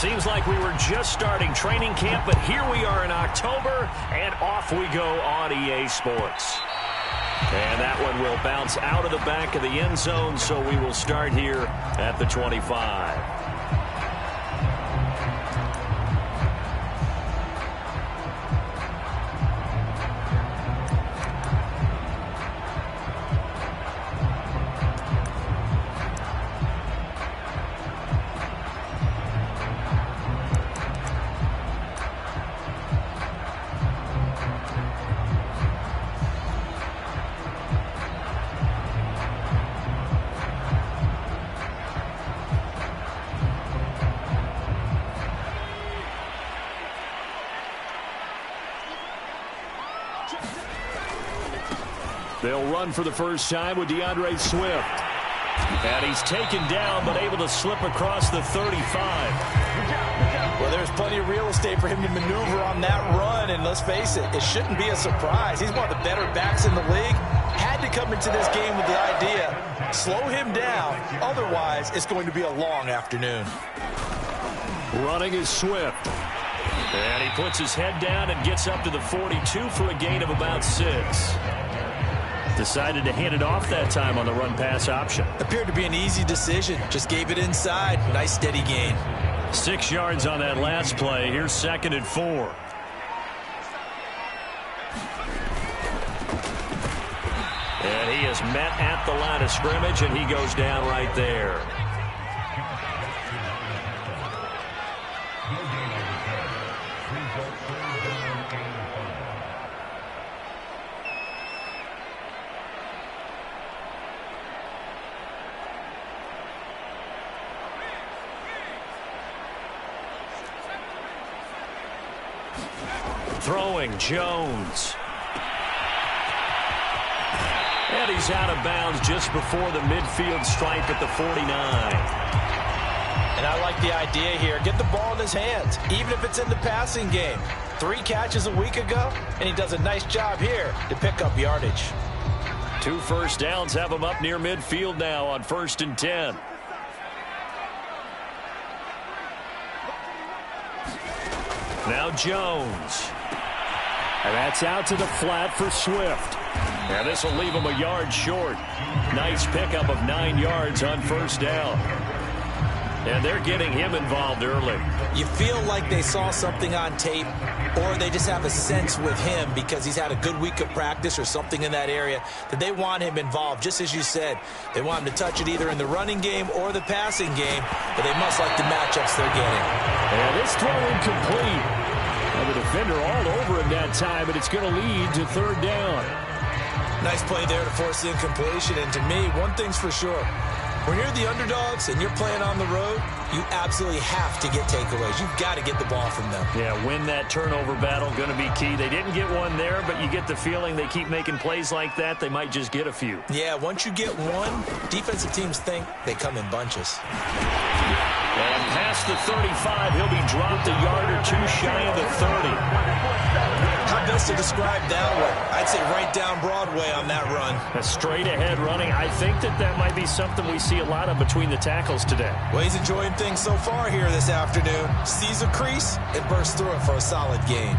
Seems like we were just starting training camp, but here we are in October, and off we go on EA Sports. And that one will bounce out of the back of the end zone, so we will start here at the 25. They'll run for the first time with DeAndre Swift. And he's taken down, but able to slip across the 35. Well, there's plenty of real estate for him to maneuver on that run, and let's face it, it shouldn't be a surprise. He's one of the better backs in the league. Had to come into this game with the idea, slow him down, otherwise it's going to be a long afternoon. Running is Swift. And he puts his head down and gets up to the 42 for a gain of about 6. Decided to hand it off that time on the run-pass option. Appeared to be an easy decision. Just gave it inside. Nice steady gain. 6 yards on that last play. Here's 2nd and 4. And he is met at the line of scrimmage, and he goes down right there. Throwing, Jones. And he's out of bounds just before the midfield stripe at the 49. And I like the idea here. Get the ball in his hands, even if it's in the passing game. 3 catches a week ago, and he does a nice job here to pick up yardage. 2 first downs have him up near midfield now on 1st and 10. Now Jones. And that's out to the flat for Swift. And this will leave him a yard short. Nice pickup of 9 yards on 1st down. And they're getting him involved early. You feel like they saw something on tape, or they just have a sense with him because he's had a good week of practice or something in that area that they want him involved. Just as you said, they want him to touch it either in the running game or the passing game, but they must like the matchups they're getting. And this throw incomplete. And the defender all over him that time, but it's going to lead to 3rd down. Nice play there to force the incompletion. And to me, one thing's for sure. When you're the underdogs and you're playing on the road, you absolutely have to get takeaways. You've got to get the ball from them. Yeah, win that turnover battle, going to be key. They didn't get one there, but you get the feeling they keep making plays like that, they might just get a few. Yeah, once you get one, defensive teams think they come in bunches. And past the 35, he'll be dropped a yard or 2 shy of the 30. How best to describe that one? I'd say right down Broadway on that run. A straight ahead running. I think that might be something we see a lot of between the tackles today. Well, he's enjoying things so far here this afternoon. Sees a crease and bursts through it for a solid gain.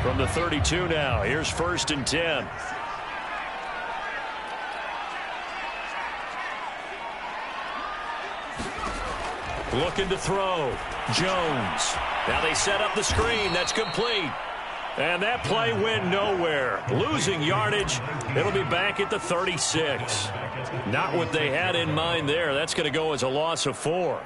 From the 32 now, here's 1st and 10. Looking to throw. Jones. Now they set up the screen. That's complete. And that play went nowhere. Losing yardage. It'll be back at the 36. Not what they had in mind there. That's going to go as a loss of 4.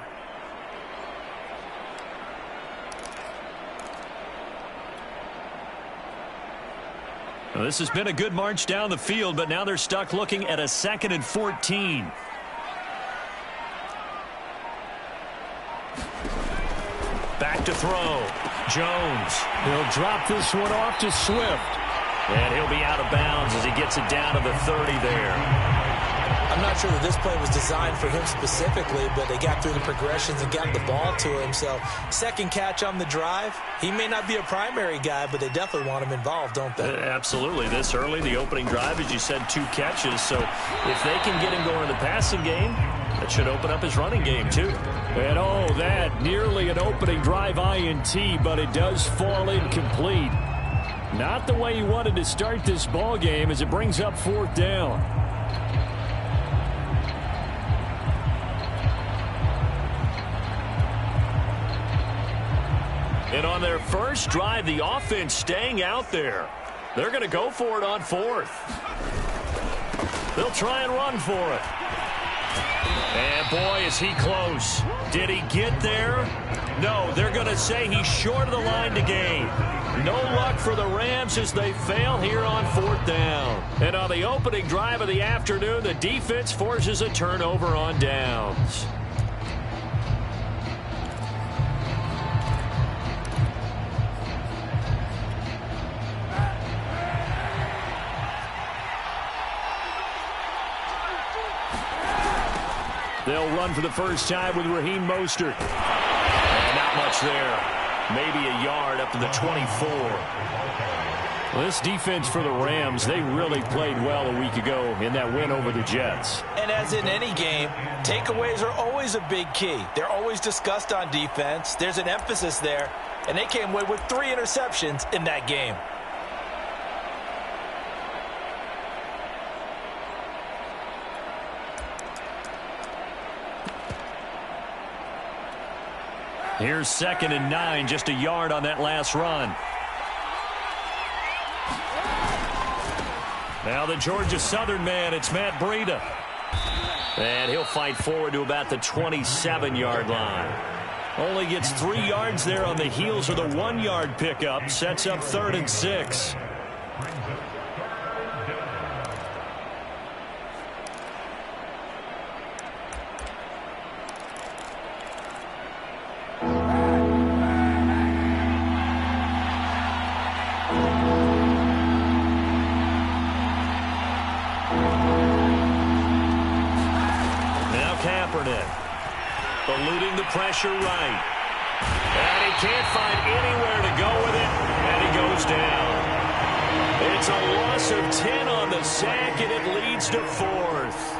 Well, this has been a good march down the field, but now they're stuck looking at a 2nd and 14. Back to throw. Jones. He'll drop this one off to Swift. And he'll be out of bounds as he gets it down to the 30 there. I'm not sure that this play was designed for him specifically, but they got through the progressions and got the ball to him. So second catch on the drive. He may not be a primary guy, but they definitely want him involved, don't they? Absolutely. This early, the opening drive, as you said, 2 catches. So if they can get him going in the passing game, that should open up his running game, too. And oh, that nearly an opening drive INT, but it does fall incomplete. Not the way he wanted to start this ball game as it brings up 4th down. And on their first drive, the offense staying out there. They're going to go for it on 4th. They'll try and run for it. And boy, is he close. Did he get there? No, they're going to say he's short of the line to gain. No luck for the Rams as they fail here on 4th down. And on the opening drive of the afternoon, the defense forces a turnover on downs. They'll run for the first time with Raheem Mostert. And not much there. Maybe a yard up to the 24. Well, this defense for the Rams, they really played well a week ago in that win over the Jets. And as in any game, takeaways are always a big key. They're always discussed on defense. There's an emphasis there. And they came away with 3 interceptions in that game. Here's 2nd and 9, just a yard on that last run. Now the Georgia Southern man, it's Matt Breida. And he'll fight forward to about the 27-yard line. Only gets 3 yards there on the heels of the 1-yard pickup. Sets up 3rd and 6. Eluding the pressure right. And he can't find anywhere to go with it, and he goes down. It's a loss of 10 on the sack, and it leads to 4th.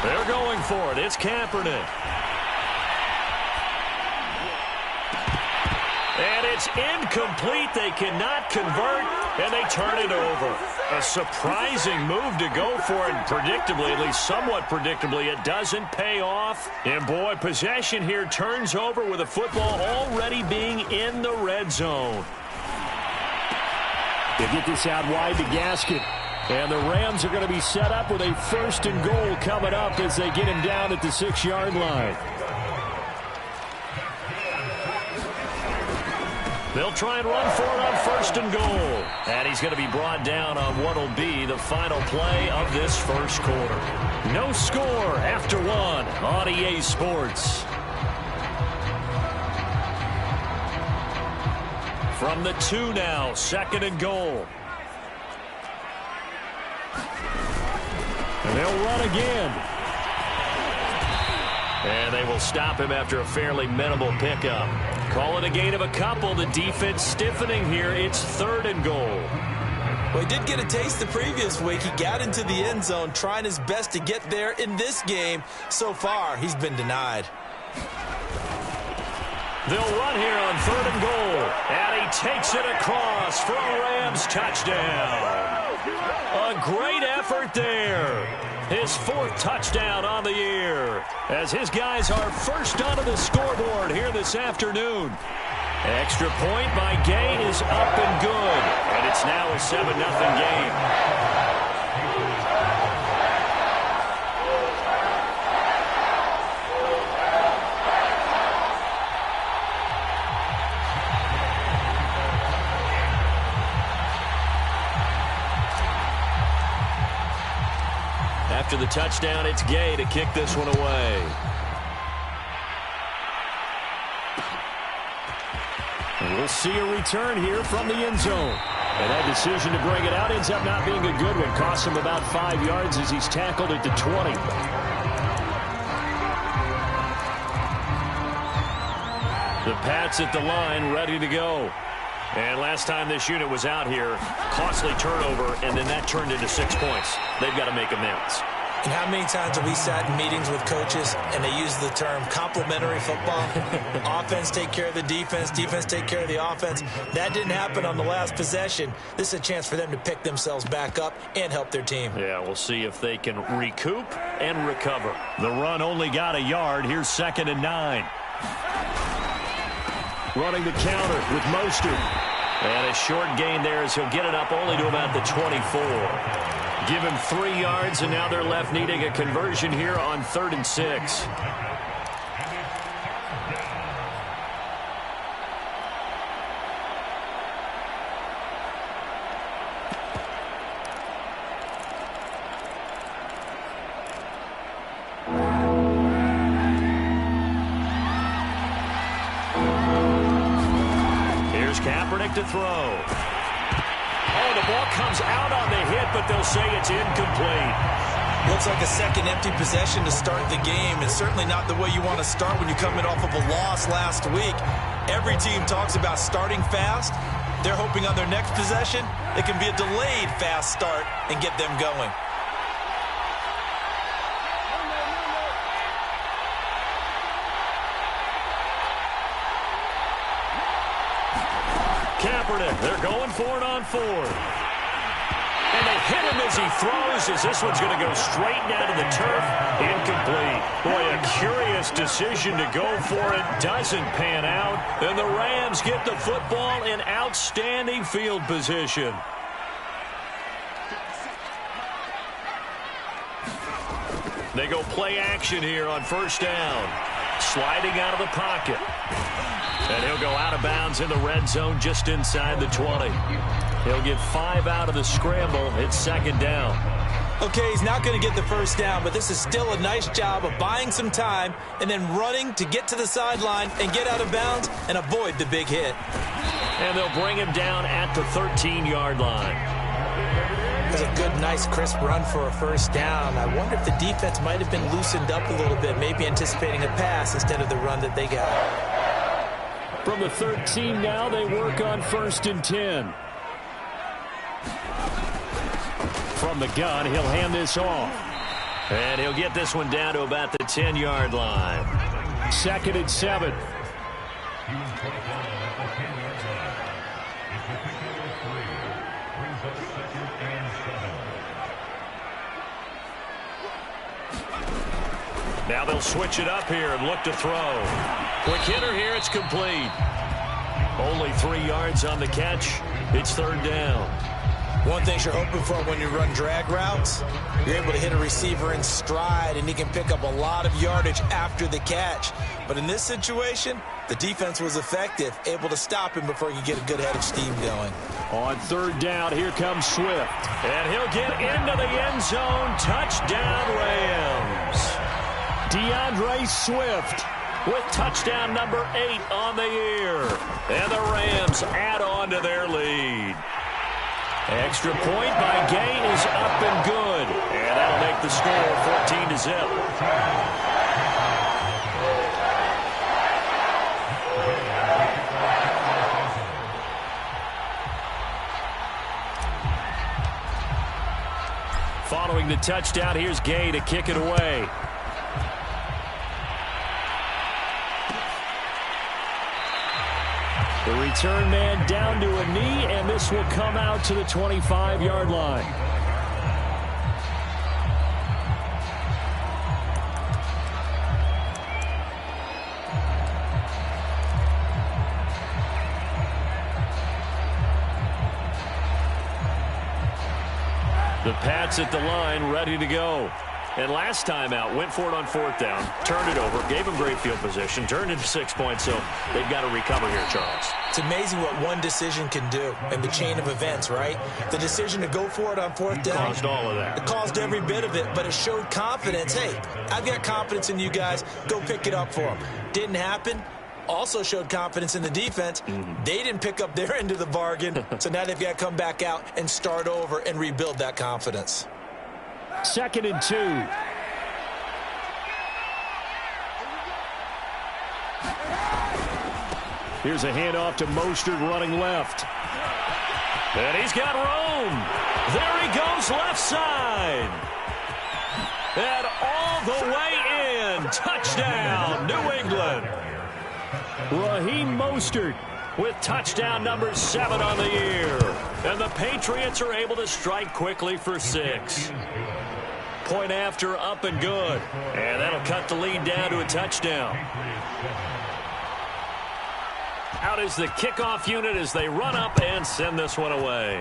They're going for it. It's Kaepernick. And it's incomplete. They cannot convert, and they turn it over. A surprising move to go for it, and predictably, at least somewhat predictably, it doesn't pay off. And boy, possession here turns over with the football already being in the red zone. They get this out wide to Gaskin. And the Rams are going to be set up with a 1st and goal coming up as they get him down at the 6-yard line. They'll try and run for it on 1st and goal. And he's going to be brought down on what will be the final play of this first quarter. No score after 1 on EA Sports. From the 2 now, 2nd and goal. And they'll run again. And they will stop him after a fairly minimal pickup. Call it a gain of a couple. The defense stiffening here. It's 3rd and goal. Well, he did get a taste the previous week. He got into the end zone trying his best to get there in this game. So far, he's been denied. They'll run here on 3rd and goal. And he takes it across for a Rams touchdown. A great effort there. His 4th touchdown on the year as his guys are first onto the scoreboard here this afternoon. Extra point by Gay is up and good. And it's now a 7-0 game. to the touchdown. It's Gay to kick this one away. And we'll see a return here from the end zone. And that decision to bring it out ends up not being a good one. Costs him about 5 yards as he's tackled at the 20. The Pats at the line, ready to go. And last time this unit was out here, costly turnover, and then that turned into 6 points. They've got to make amends. And how many times have we sat in meetings with coaches and they use the term complementary football? Offense take care of the defense, defense take care of the offense. That didn't happen on the last possession. This is a chance for them to pick themselves back up and help their team. Yeah, we'll see if they can recoup and recover. The run only got a yard. Here's 2nd and 9. Running the counter with Mostert. And a short gain there as he'll get it up only to about the 24. Give him 3 yards, and now they're left needing a conversion here on 3rd and 6. Here's Kaepernick to throw. Oh, the ball comes out on the hit, but they'll say it's incomplete. Looks like a second empty possession to start the game, and certainly not the way you want to start when you're coming off of a loss last week. Every team talks about starting fast. They're hoping on their next possession, it can be a delayed fast start and get them going. Kaepernick, they're going for it on 4th. And they hit him as he throws, as this one's going to go straight down to the turf. Incomplete. Boy, a curious decision to go for it. Doesn't pan out. And the Rams get the football in outstanding field position. They go play action here on 1st down. Sliding out of the pocket. And he'll go out of bounds in the red zone just inside the 20. He'll get 5 out of the scramble. It's 2nd down. Okay, he's not going to get the 1st down, but this is still a nice job of buying some time and then running to get to the sideline and get out of bounds and avoid the big hit. And they'll bring him down at the 13-yard line. It was a good, nice, crisp run for a 1st down. I wonder if the defense might have been loosened up a little bit, maybe anticipating a pass instead of the run that they got. From the 13 now, they work on 1st and 10. From the gun, he'll hand this off. And he'll get this one down to about the 10-yard line. 2nd and 7. Now they'll switch it up here and look to throw. Quick hitter here, it's complete. Only 3 yards on the catch. It's 3rd down. One thing you're hoping for when you run drag routes, you're able to hit a receiver in stride, and he can pick up a lot of yardage after the catch. But in this situation, the defense was effective, able to stop him before he could get a good head of steam going. On 3rd down, here comes Swift. And he'll get into the end zone. Touchdown, Rams. DeAndre Swift with touchdown number 8 on the year. And the Rams add on to their lead. Extra point by Gay is up and good. And that'll make the score 14-0. Following the touchdown, here's Gay to kick it away. The return man down to a knee, and this will come out to the 25-yard line. The Pats at the line, ready to go. And last time out, went for it on 4th down, turned it over, gave them great field position, turned into 6 points, so they've got to recover here, Charles. It's amazing what one decision can do in the chain of events, right? The decision to go for it on 4th down. Caused all of that. It caused every bit of it, but it showed confidence. Hey, I've got confidence in you guys. Go pick it up for them. Didn't happen. Also showed confidence in the defense. They didn't pick up their end of the bargain, so now they've got to come back out and start over and rebuild that confidence. 2nd and 2. Here's a handoff to Mostert running left. And he's got room. There he goes left side. And all the way in. Touchdown, New England. Raheem Mostert with touchdown number 7 on the year. And the Patriots are able to strike quickly for 6. Point after, up and good. And that'll cut the lead down to a touchdown. Out is the kickoff unit as they run up and send this one away.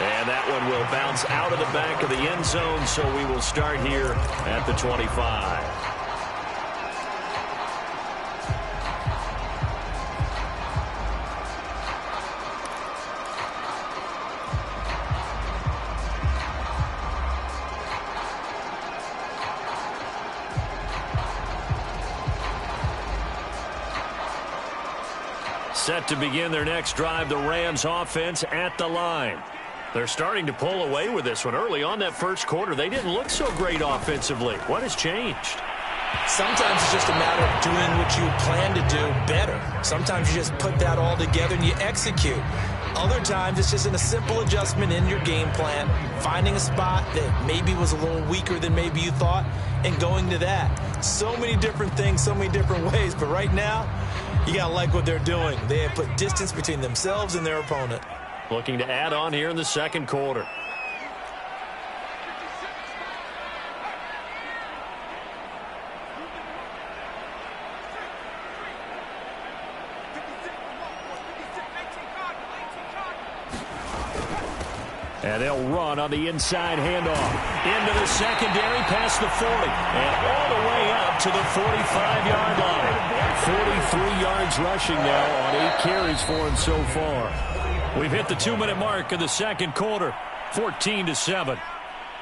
And that one will bounce out of the back of the end zone, so we will start here at the 25. Set to begin their next drive, the Rams offense at the line. They're starting to pull away with this one. Early on that first quarter, they didn't look so great offensively. What has changed? Sometimes it's just a matter of doing what you plan to do better. Sometimes you just put that all together and you execute. Other times it's just in a simple adjustment in your game plan, finding a spot that maybe was a little weaker than maybe you thought, and going to that. So many different things, so many different ways, but right now, you got to like what they're doing. They have put distance between themselves and their opponent. Looking to add on here in the second quarter. And they'll run on the inside handoff. Into the secondary, past the 40. And all the way up to the 45-yard line. 43 yards rushing now on 8 carries for him so far. We've hit the 2-minute mark of the second quarter. 14-7.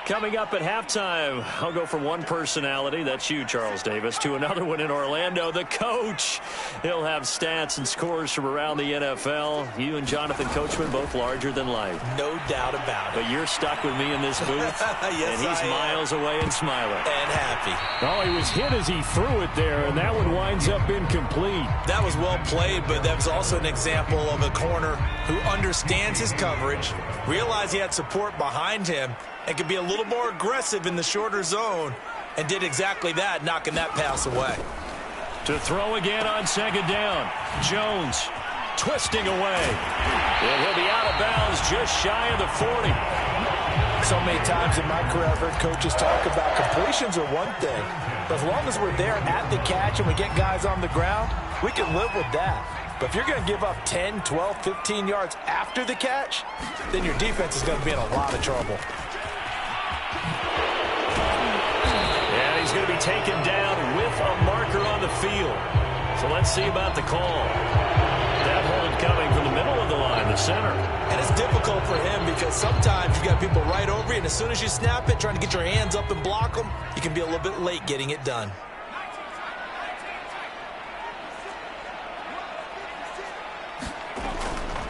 Coming up at halftime, I'll go from one personality, that's you, Charles Davis, to another one in Orlando, the coach. He'll have stats and scores from around the NFL. You and Jonathan Coachman, both larger than life. No doubt about it. But you're stuck with me in this booth, yes, and he's miles away and smiling. And happy. Oh, he was hit as he threw it there, and that one winds up incomplete. That was well played, but that was also an example of a corner who understands his coverage, realized he had support behind him, and could be a little more aggressive in the shorter zone, and did exactly that, knocking that pass away. To throw again on second down. Jones twisting away. And he'll be out of bounds just shy of the 40. So many times in my career I've heard coaches talk about completions are one thing, but as long as we're there at the catch and we get guys on the ground, we can live with that. But if you're going to give up 10, 12, 15 yards after the catch, then your defense is going to be in a lot of trouble. And he's going to be taken down with a marker on the field. So let's see about the call. That hold coming from the middle of the line, the center. And it's difficult for him because sometimes you got people right over you, and as soon as you snap it, trying to get your hands up and block them, you can be a little bit late getting it done.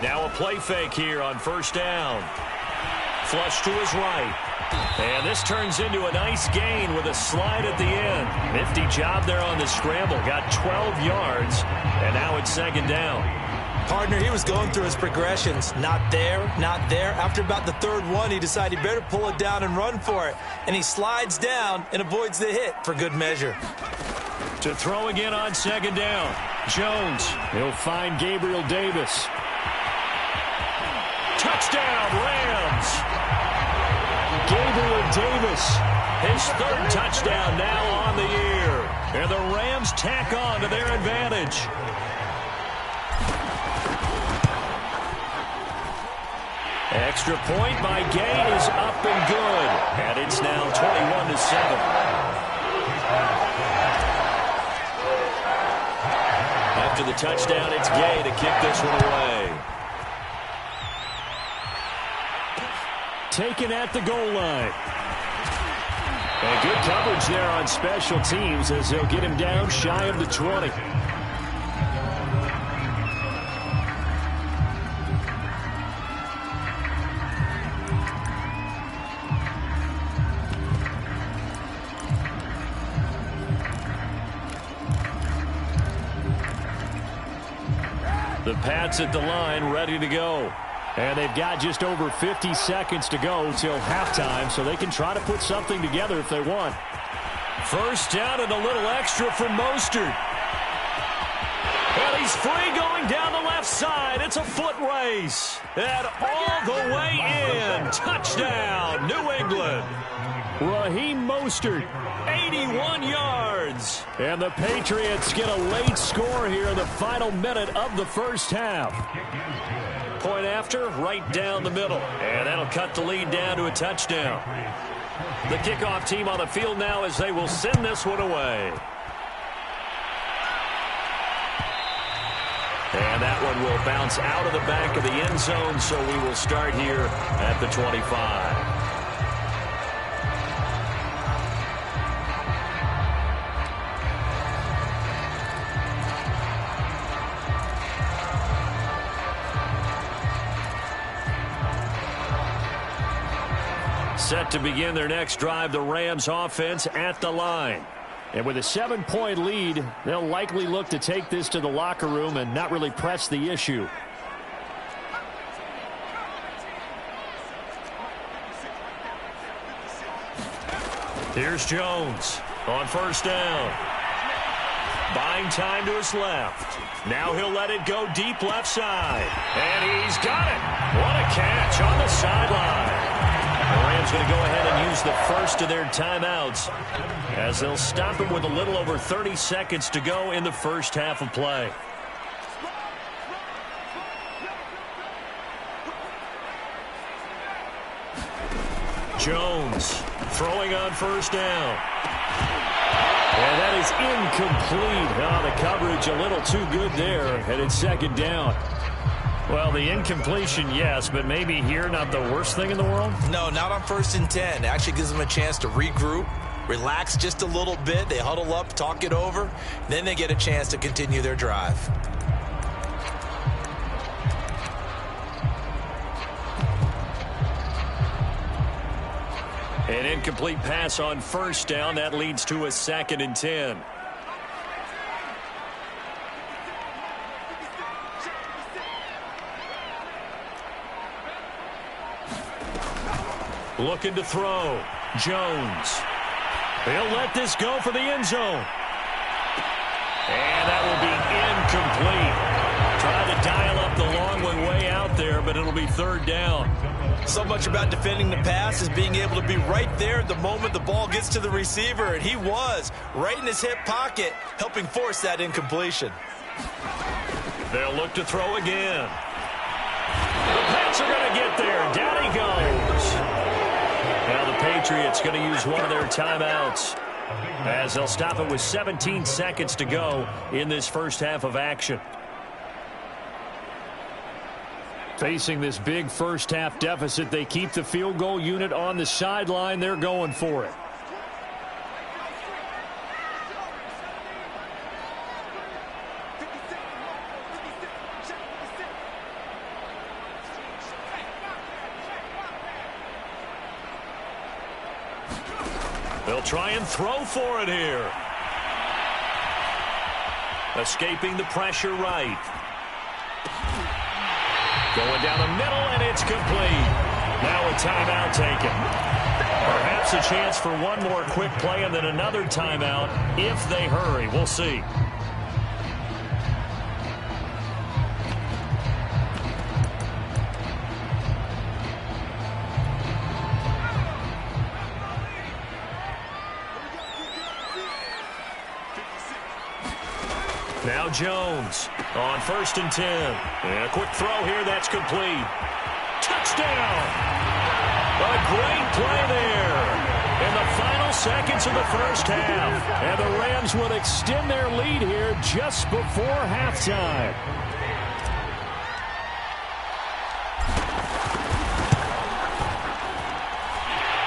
Now a play fake here on first down. Flush to his right. And this turns into a nice gain with a slide at the end. Nifty job there on the scramble. Got 12 yards, and now it's second down. Partner, he was going through his progressions. Not there, not there. After about the third one, he decided he better pull it down and run for it. And he slides down and avoids the hit for good measure. To throw again on second down. Jones. He'll find Gabriel Davis. Touchdown, Rams. Gabriel Davis. His third touchdown now on the year. And the Rams tack on to their advantage. Extra point by Gay is up and good. And it's now 21-7. After the touchdown, it's Gay to kick this one away. Taken at the goal line. And good coverage there on special teams as they'll get him down shy of the 20. The Pats at the line ready to go. And they've got just over 50 seconds to go till halftime, so they can try to put something together if they want. First down and a little extra for Mostert. And he's free going down the left side. It's a foot race. And all the way in. Touchdown, New England. Raheem Mostert, 81 yards. And the Patriots get a late score here in the final minute of the first half. Point after, right down the middle. And that'll cut the lead down to a touchdown. The kickoff team on the field now as they will send this one away. And that one will bounce out of the back of the end zone, so we will start here at the 25. Set to begin their next drive, the Rams offense at the line. And with a 7-point lead, they'll likely look to take this to the locker room and not really press the issue. Here's Jones on first down. Buying time to his left. Now he'll let it go deep left side. And he's got it. What a catch on the sideline. The Rams going to go ahead and use the first of their timeouts as they'll stop him with a little over 30 seconds to go in the first half of play. Jones throwing on first down. And that is incomplete. Oh, the coverage a little too good there, and it's second down. Well, the incompletion, yes, but maybe here not the worst thing in the world? No, not on 1st and 10. It actually gives them a chance to regroup, relax just a little bit. They huddle up, talk it over. Then they get a chance to continue their drive. An incomplete pass on first down. That leads to a 2nd and 10. Looking to throw. Jones. He'll let this go for the end zone. And that will be incomplete. Trying to dial up the long one way out there, but it'll be 3rd down. So much about defending the pass is being able to be right there at the moment the ball gets to the receiver, and he was right in his hip pocket, helping force that incompletion. They'll look to throw again. The Pats are going to get there. Down he goes. Now the Patriots going to use one of their timeouts as they'll stop it with 17 seconds to go in this first half of action. Facing this big first half deficit, they keep the field goal unit on the sideline. They're going for it. They'll try and throw for it here. Escaping the pressure right. Going down the middle, and it's complete. Now a timeout taken. Perhaps a chance for one more quick play and then another timeout if they hurry. We'll see. Now Jones on 1st and 10. And a quick throw here, that's complete. Touchdown! A great play there in the final seconds of the first half. And the Rams would extend their lead here just before halftime.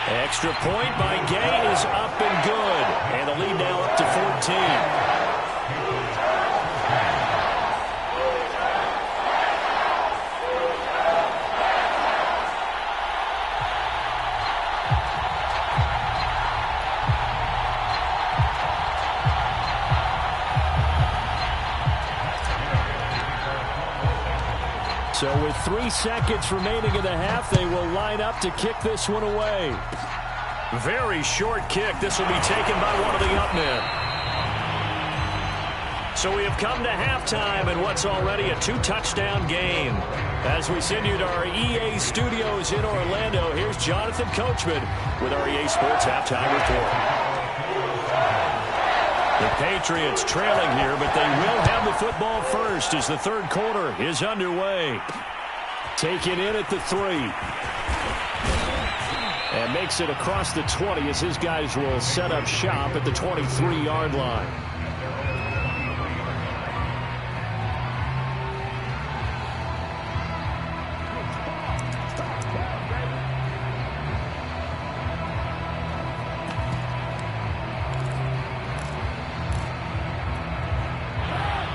Extra point by Gay is up and good. And the lead now up to 14. So with 3 seconds remaining in the half, they will line up to kick this one away. Very short kick. This will be taken by one of the up men. So we have come to halftime in what's already a 2-touchdown game. As we send you to our EA studios in Orlando, here's Jonathan Coachman with our EA Sports Halftime Report. The Patriots trailing here, but they will have the football first as the third quarter is underway. Taken in at the 3. And makes it across the 20 as his guys will set up shop at the 23-yard line.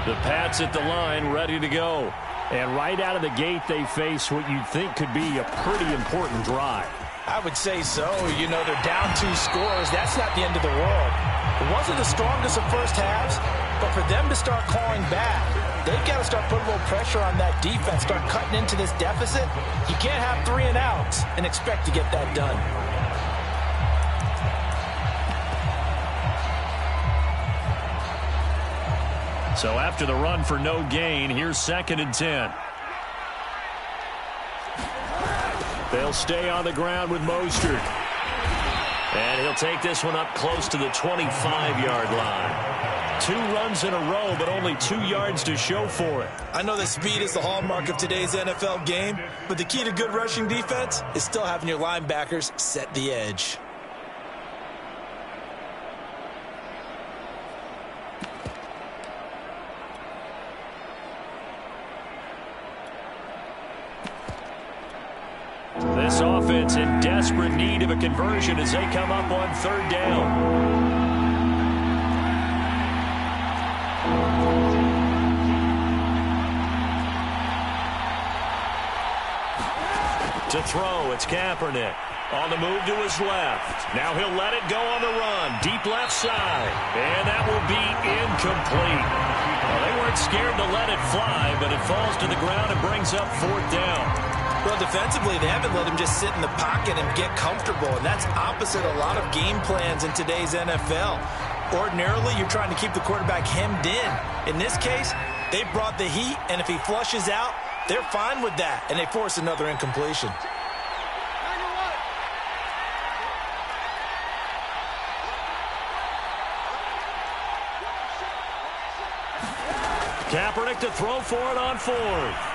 The Pats at the line, ready to go. And right out of the gate, they face what you'd think could be a pretty important drive. I would say so. You know, they're down 2 scores. That's not the end of the world. It wasn't the strongest of first halves, but for them to start clawing back, they've got to start putting a little pressure on that defense, start cutting into this deficit. You can't have 3 and outs and expect to get that done. So after the run for no gain, here's 2nd and 10. They'll stay on the ground with Mostert. And he'll take this one up close to the 25-yard line. 2 runs in a row, but only 2 yards to show for it. I know that speed is the hallmark of today's NFL game, but the key to good rushing defense is still having your linebackers set the edge. This offense in desperate need of a conversion as they come up on 3rd down. To throw, it's Kaepernick. On the move to his left. Now he'll let it go on the run. Deep left side. And that will be incomplete. Well, they weren't scared to let it fly, but it falls to the ground and brings up 4th down. Well, defensively, they haven't let him just sit in the pocket and get comfortable, and that's opposite a lot of game plans in today's NFL. Ordinarily, you're trying to keep the quarterback hemmed in. In this case, they brought the heat, and if he flushes out, they're fine with that, and they force another incompletion. Kaepernick to throw for it on 4th.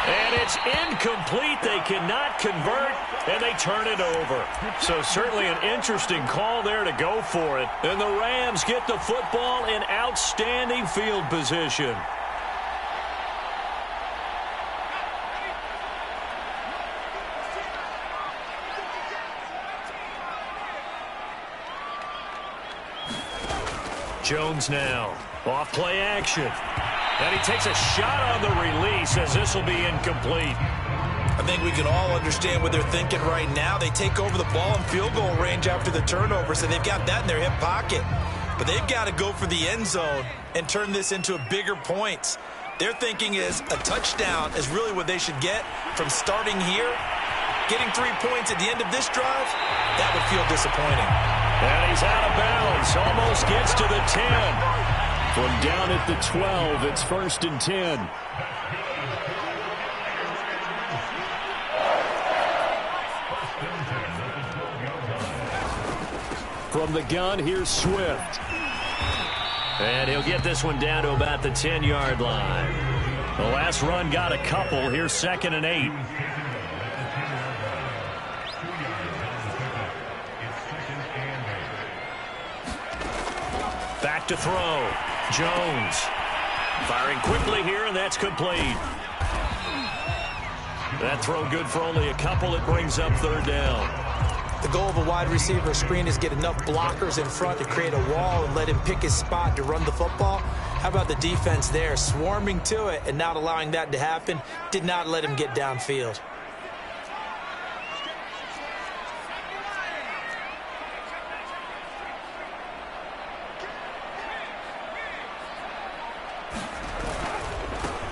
And it's incomplete. They cannot convert, and they turn it over. So certainly an interesting call there to go for it. And the Rams get the football in outstanding field position. Jones now. Off play action. And he takes a shot on the release as this will be incomplete. I think we can all understand what they're thinking right now. They take over the ball in field goal range after the turnover, so they've got that in their hip pocket. But they've got to go for the end zone and turn this into a bigger points. Their thinking is a touchdown is really what they should get from starting here. Getting 3 points at the end of this drive, that would feel disappointing. And he's out of bounds. Almost gets to the 10. From down at the 12, it's 1st and 10. From the gun, here's Swift. And he'll get this one down to about the 10-yard line. The last run got a couple. Here's 2nd and 8. Back to throw. Jones. Firing quickly here, and that's complete. That throw good for only a couple. It brings up 3rd down. The goal of a wide receiver screen is get enough blockers in front to create a wall and let him pick his spot to run the football. How about the defense there, swarming to it and not allowing that to happen? Did not let him get downfield.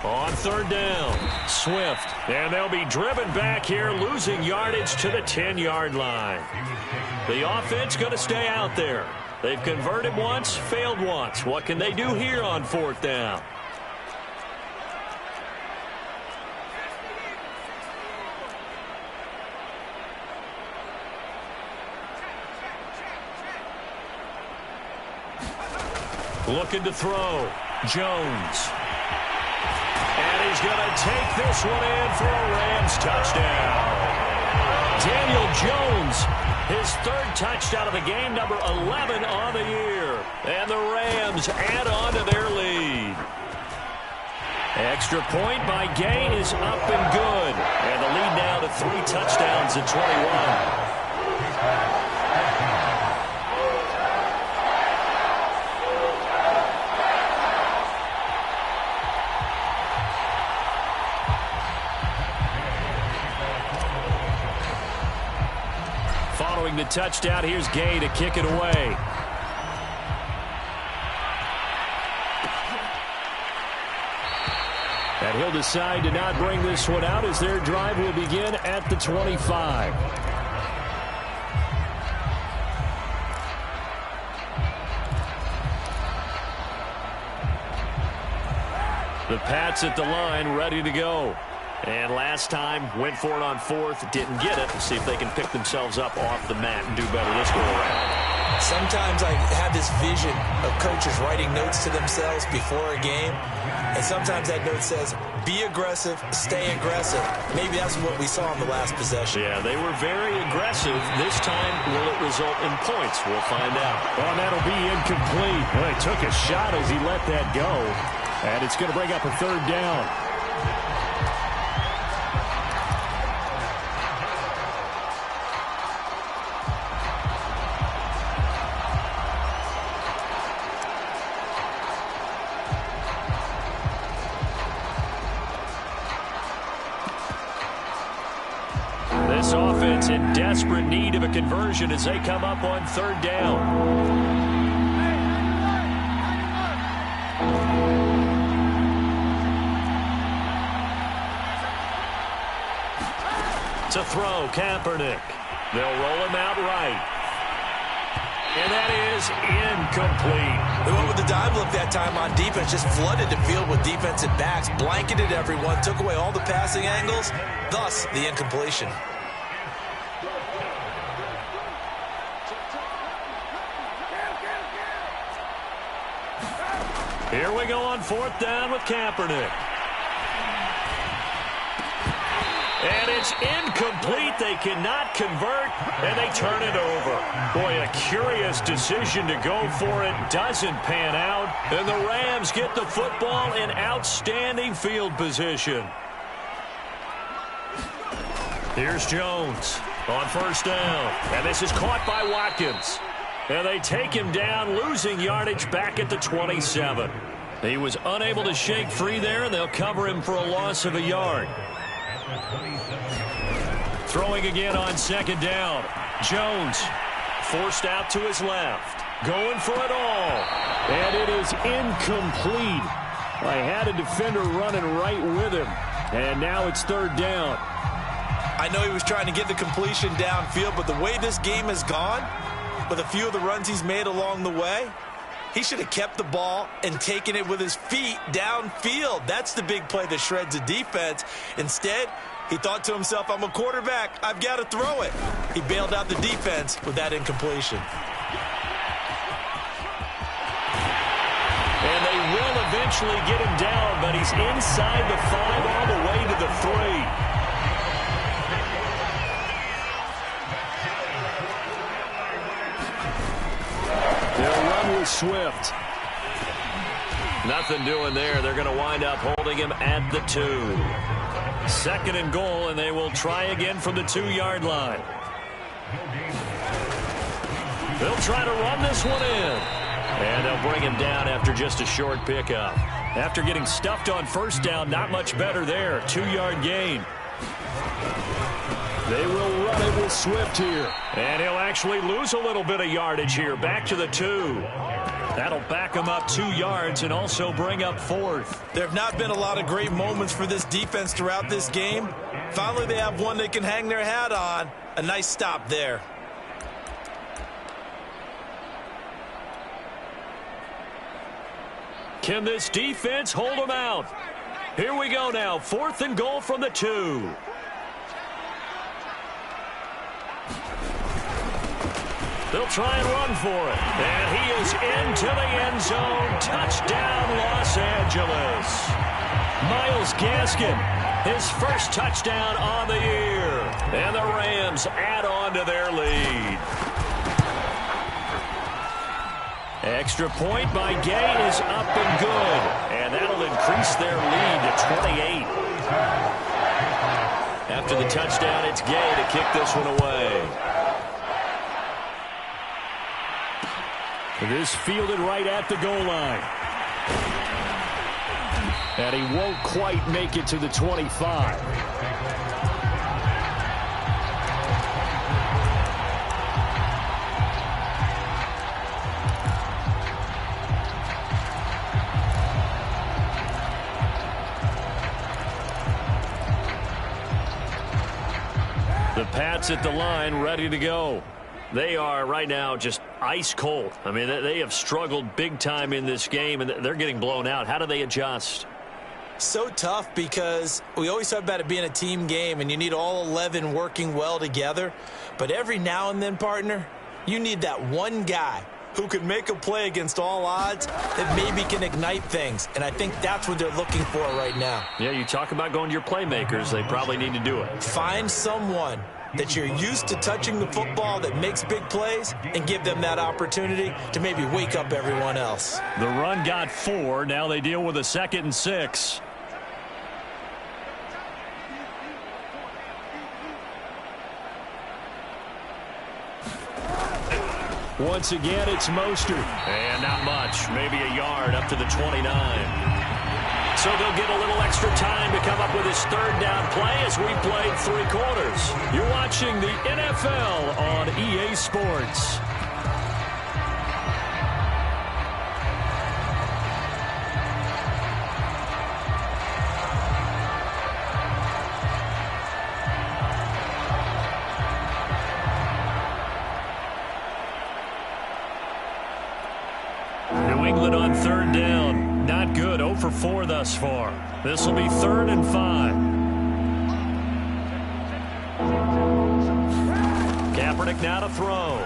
On 3rd down, Swift. And they'll be driven back here, losing yardage to the 10-yard line. The offense going to stay out there. They've converted once, failed once. What can they do here on 4th down? Looking to throw. Jones. And he's going to take this one in for a Rams touchdown. Daniel Jones, his 3rd touchdown of the game, number 11 on the year. And the Rams add on to their lead. Extra point by Gay is up and good. And the lead now to 3 touchdowns at 21. Following the touchdown, here's Gay to kick it away. And he'll decide to not bring this one out as their drive will begin at the 25. The Pats at the line, ready to go. And last time, went for it on 4th, didn't get it. See if they can pick themselves up off the mat and do better this go around. Sometimes I have this vision of coaches writing notes to themselves before a game. And sometimes that note says, be aggressive, stay aggressive. Maybe that's what we saw in the last possession. Yeah, they were very aggressive. This time, will it result in points? We'll find out. Well, that'll be incomplete. Well, he took a shot as he let that go. And it's going to bring up a 3rd down. This offense in desperate need of a conversion as they come up on 3rd down. To throw, Kaepernick. They'll roll him out right. And that is incomplete. They went with the dime look that time on defense, just flooded the field with defensive backs, blanketed everyone, took away all the passing angles, thus the incompletion. Here we go on 4th down with Kaepernick. And it's incomplete. They cannot convert, and they turn it over. Boy, a curious decision to go for it. Doesn't pan out, and the Rams get the football in outstanding field position. Here's Jones on 1st down, and this is caught by Watkins. And they take him down, losing yardage back at the 27. He was unable to shake free there, and they'll cover him for a loss of a yard. Throwing again on 2nd down. Jones forced out to his left. Going for it all. And it is incomplete. I had a defender running right with him. And now it's 3rd down. I know he was trying to get the completion downfield, but the way this game has gone, with a few of the runs he's made along the way, he should have kept the ball and taken it with his feet downfield. That's the big play that shreds the defense. Instead, he thought to himself, I'm a quarterback. I've got to throw it. He bailed out the defense with that incompletion. And they will eventually get him down, but he's inside the 5 all the way to the 3. They'll run with Swift. Nothing doing there. They're going to wind up holding him at the 2. 2nd and goal, and they will try again from the 2-yard line. They'll try to run this one in. And they'll bring him down after just a short pickup. After getting stuffed on first down, not much better there. 2-yard gain. They will run it with Swift here. And he'll actually lose a little bit of yardage here. Back to the 2. That'll back him up 2 yards and also bring up 4th. There have not been a lot of great moments for this defense throughout this game. Finally, they have one they can hang their hat on. A nice stop there. Can this defense hold them out? Here we go now. 4th and goal from the 2. They'll try and run for it. And he is into the end zone. Touchdown, Los Angeles. Myles Gaskin, his first touchdown on the year. And the Rams add on to their lead. Extra point by Gay is up and good. And that'll increase their lead to 28. After the touchdown, it's Gay to kick this one away. This fielded right at the goal line. And he won't quite make it to the 25. The Pats at the line, ready to go. They are right now just ice cold. I mean, they have struggled big time in this game, and they're getting blown out. How do they adjust? So tough because we always talk about it being a team game, and you need all 11 working well together. But every now and then, partner, you need that one guy who can make a play against all odds that maybe can ignite things. And I think that's what they're looking for right now. Yeah, you talk about going to your playmakers. They probably need to do it. Find someone that you're used to touching the football that makes big plays and give them that opportunity to maybe wake up everyone else. The run got 4. Now they deal with a 2nd and 6. Once again, it's Mostert. And not much. Maybe a yard up to the 29. So they'll get a little extra time to come up with his 3rd down play as we played 3 quarters. You're watching the NFL on EA Sports. New England on 3rd down. Not good. 0 for 4 thus far. This will be 3rd and 5. Kaepernick now to throw.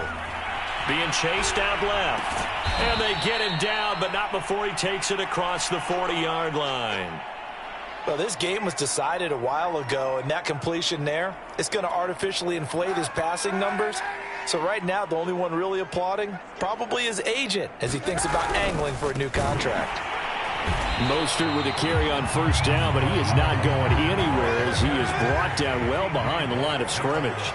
Being chased out left. And they get him down, but not before he takes it across the 40-yard line. Well, this game was decided a while ago, and that completion there is going to artificially inflate his passing numbers. So right now, the only one really applauding probably his agent as he thinks about angling for a new contract. Mostert with a carry on 1st down, but he is not going anywhere as he is brought down well behind the line of scrimmage.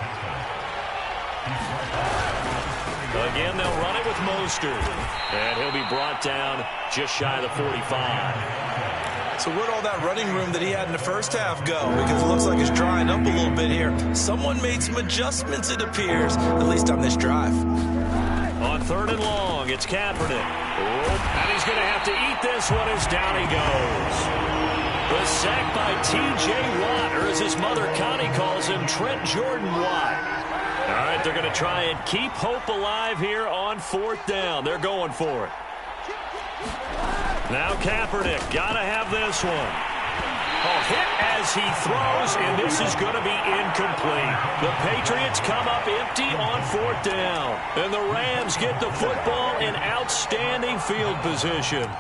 Again, they'll run it with Mostert. And he'll be brought down just shy of the 45. So where'd all that running room that he had in the first half go? Because it looks like it's drying up a little bit here. Someone made some adjustments, it appears, at least on this drive. On 3rd and long, it's Kaepernick. And he's going to have to eat this one as down he goes. The sack by T.J. Watt, or as his mother Connie calls him, Trent Jordan Watt. All right, they're going to try and keep hope alive here on 4th down. They're going for it. Now Kaepernick, got to have this one. Oh, hit as he throws, and this is going to be incomplete. The Patriots come up empty on 4th down. And the Rams get the football in outstanding field position.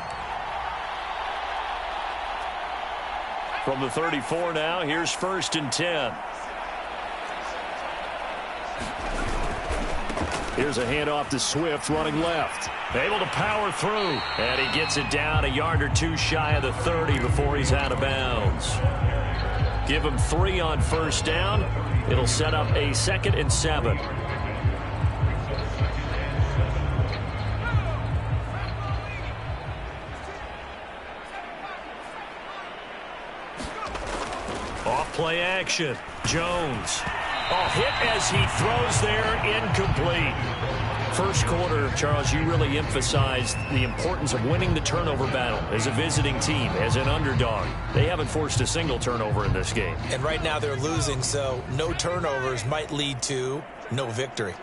From the 34 now, here's 1st and 10. Here's a handoff to Swift running left. Able to power through. And he gets it down a yard or two shy of the 30 before he's out of bounds. Give him 3 on 1st down. It'll set up a 2nd and 7. Off play action. Jones. Oh, hit as he throws there, incomplete. First quarter, Charles, you really emphasized the importance of winning the turnover battle as a visiting team, as an underdog. They haven't forced a single turnover in this game. And right now they're losing, so no turnovers might lead to no victory.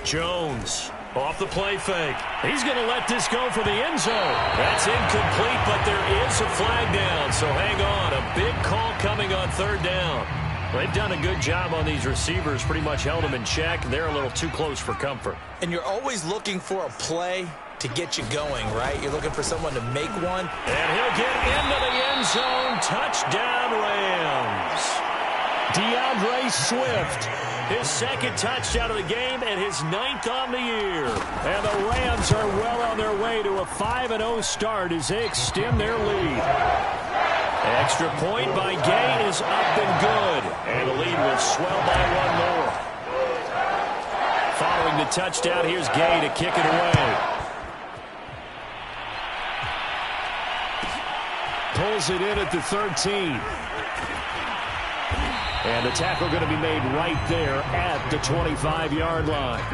Jones off the play fake. He's going to let this go for the end zone. That's incomplete, but there is a flag down, so hang on. A big call coming on 3rd down. They've done a good job on these receivers, pretty much held them in check. They're a little too close for comfort. And you're always looking for a play to get you going, right? You're looking for someone to make one. And he'll get into the end zone. Touchdown, Rams. DeAndre Swift. His 2nd touchdown of the game and his 9th on the year. And the Rams are well on their way to a 5-0 start as they extend their lead. Extra point by Gay is up and good. And the lead will swell by 1 more. Following the touchdown, here's Gay to kick it away. Pulls it in at the 13. And the tackle going to be made right there at the 25-yard line.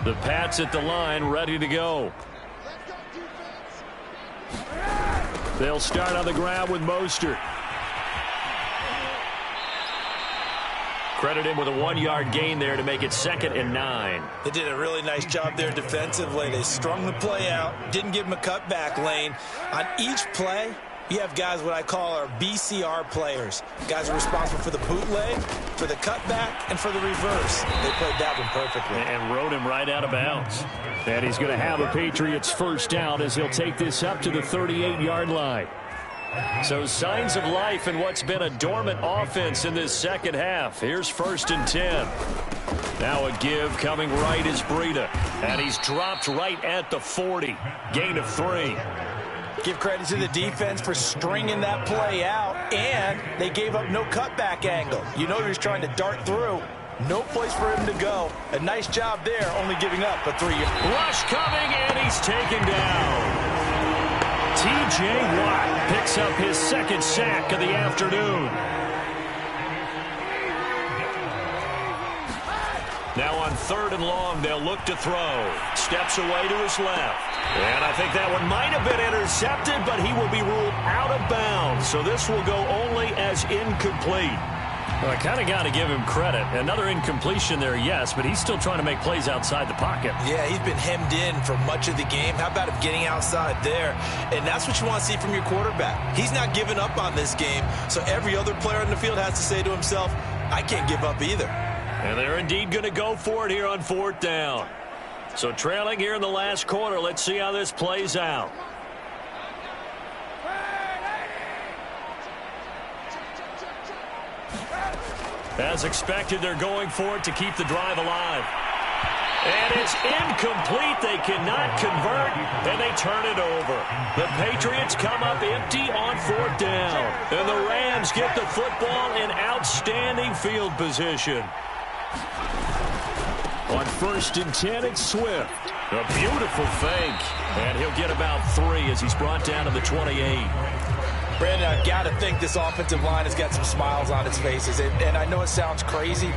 The Pats at the line, ready to go. They'll start on the ground with Mostert. Credit him with a 1-yard gain there to make it 2nd and 9. They did a really nice job there defensively. They strung the play out, didn't give him a cutback lane. On each play, you have guys what I call our BCR players. Guys are responsible for the bootleg, for the cutback, and for the reverse. They played that one perfectly. And rode him right out of bounds. And he's going to have a Patriots 1st down as he'll take this up to the 38-yard line. So signs of life in what's been a dormant offense in this 2nd half. Here's 1st and 10. Now a give coming right is Breida. And he's dropped right at the 40. Gain of 3. Give credit to the defense for stringing that play out, and they gave up no cutback angle. You know he was trying to dart through. No place for him to go. A nice job there, only giving up a 3-yard. Rush coming, and he's taken down. T.J. Watt picks up his 2nd sack of the afternoon. Now on 3rd and long, they'll look to throw. Steps away to his left. And I think that one might have been intercepted, but he will be ruled out of bounds. So this will go only as incomplete. Well, I kind of got to give him credit. Another incompletion there, yes, but he's still trying to make plays outside the pocket. Yeah, he's been hemmed in for much of the game. How about him getting outside there? And that's what you want to see from your quarterback. He's not giving up on this game, so every other player in the field has to say to himself, I can't give up either. And they're indeed going to go for it here on 4th down. So trailing here in the last quarter, let's see how this plays out. As expected, they're going for it to keep the drive alive. And it's incomplete. They cannot convert, and they turn it over. The Patriots come up empty on 4th down. And the Rams get the football in outstanding field position. On 1st and 10, it's Swift. A beautiful fake. And he'll get about 3 as he's brought down to the 28. Brandon, I've got to think this offensive line has got some smiles on its faces. And I know it sounds crazy,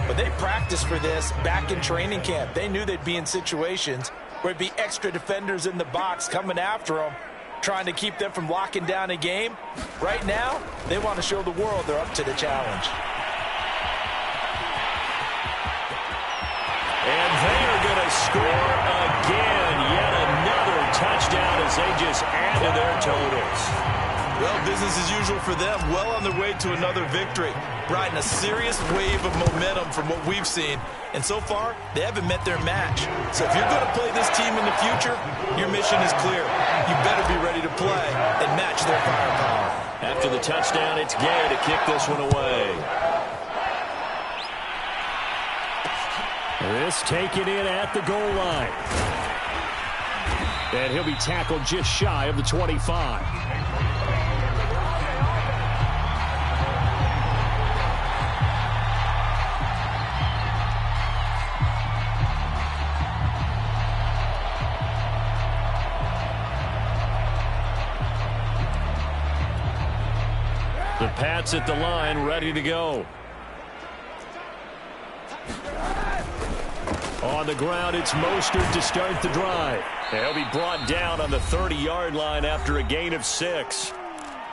but they practiced for this back in training camp. They knew they'd be in situations where it'd be extra defenders in the box coming after them. trying to keep them from locking down a game. Right now, they want to show the world they're up to the challenge. And they are going to score again. Yet another touchdown as they just add to their totals. Well, business as usual for them. Well on their way to another victory. Riding a serious wave of momentum from what we've seen. And so far, they haven't met their match. So if you're going to play this team in the future, your mission is clear. You better be ready to play and match their firepower. After the touchdown, it's Gay to kick this one away. This taken in at the goal line. And he'll be tackled just shy of the 25. The Pats at the line, ready to go. On the ground, it's Mostert to start the drive. He'll be brought down on the 30-yard line after a gain of 6.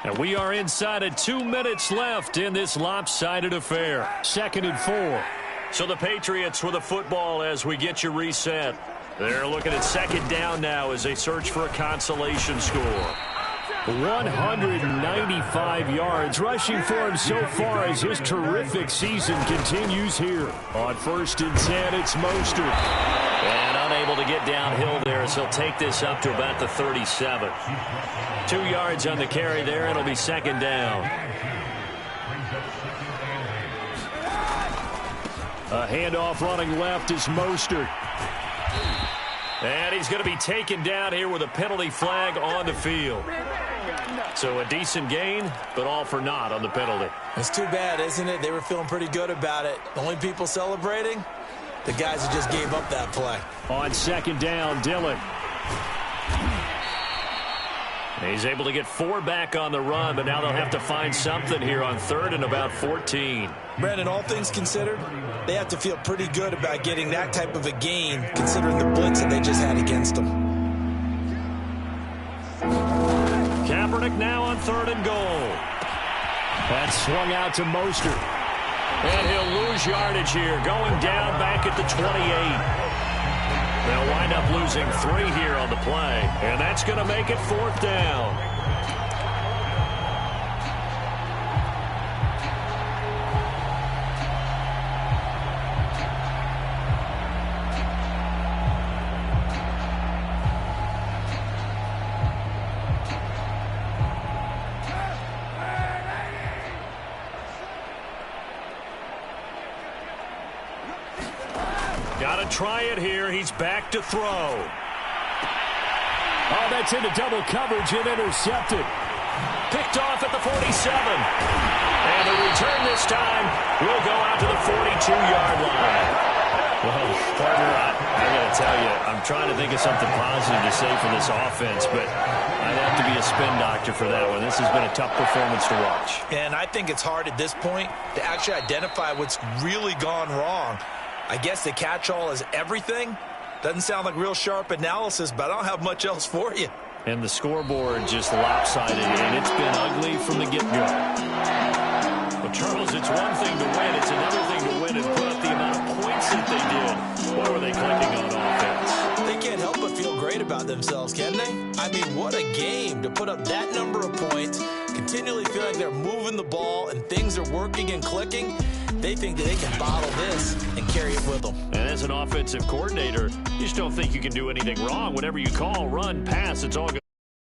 And we are inside of 2 minutes left in this lopsided affair. 2nd and 4. So the Patriots with the football as we get you reset. They're looking at 2nd down now as they search for a consolation score. 195 yards rushing for him so far as his terrific season continues here. On 1st and 10, it's Mostert. And unable to get downhill there as he'll take this up to about the 37. 2 yards on the carry there. It'll be 2nd down. A handoff running left is Mostert. And he's going to be taken down here with a penalty flag on the field. So a decent gain, but all for naught on the penalty. It's too bad, isn't it? They were feeling pretty good about it. The only people celebrating, the guys who just gave up that play. On 2nd down, Dillon. He's able to get 4 back on the run, but now they'll have to find something here on 3rd and about 14. Brandon, all things considered, they have to feel pretty good about getting that type of a gain, considering the blitz that they just had against them. Kaepernick now on 3rd and goal. That's swung out to Mostert. And he'll lose yardage here, going down back at the 28. They'll wind up losing 3 here on the play, and that's going to make it 4th down. Got to try it here. He's back to throw. Oh, that's into double coverage and intercepted. Picked off at the 47. And the return this time will go out to the 42-yard line. Well, partner, I got to tell you, I'm trying to think of something positive to say for this offense, but I'd have to be a spin doctor for that one. This has been a tough performance to watch. And I think it's hard at this point to actually identify what's really gone wrong. I guess the catch-all is everything. Doesn't sound like real sharp analysis, but I don't have much else for you. And the scoreboard just lopsided, and it's been ugly from the get-go. But, Charles, it's one thing to win. It's another thing to win and put up the amount of points that they did. What were they clicking on offense? They can't help but feel great about themselves, can they? I mean, what a game to put up that number of points, continually feel like they're moving the ball and things are working and clicking. They think that they can bottle this and carry it with them. And as an offensive coordinator, you just don't think you can do anything wrong. Whatever you call, run, pass, it's all good.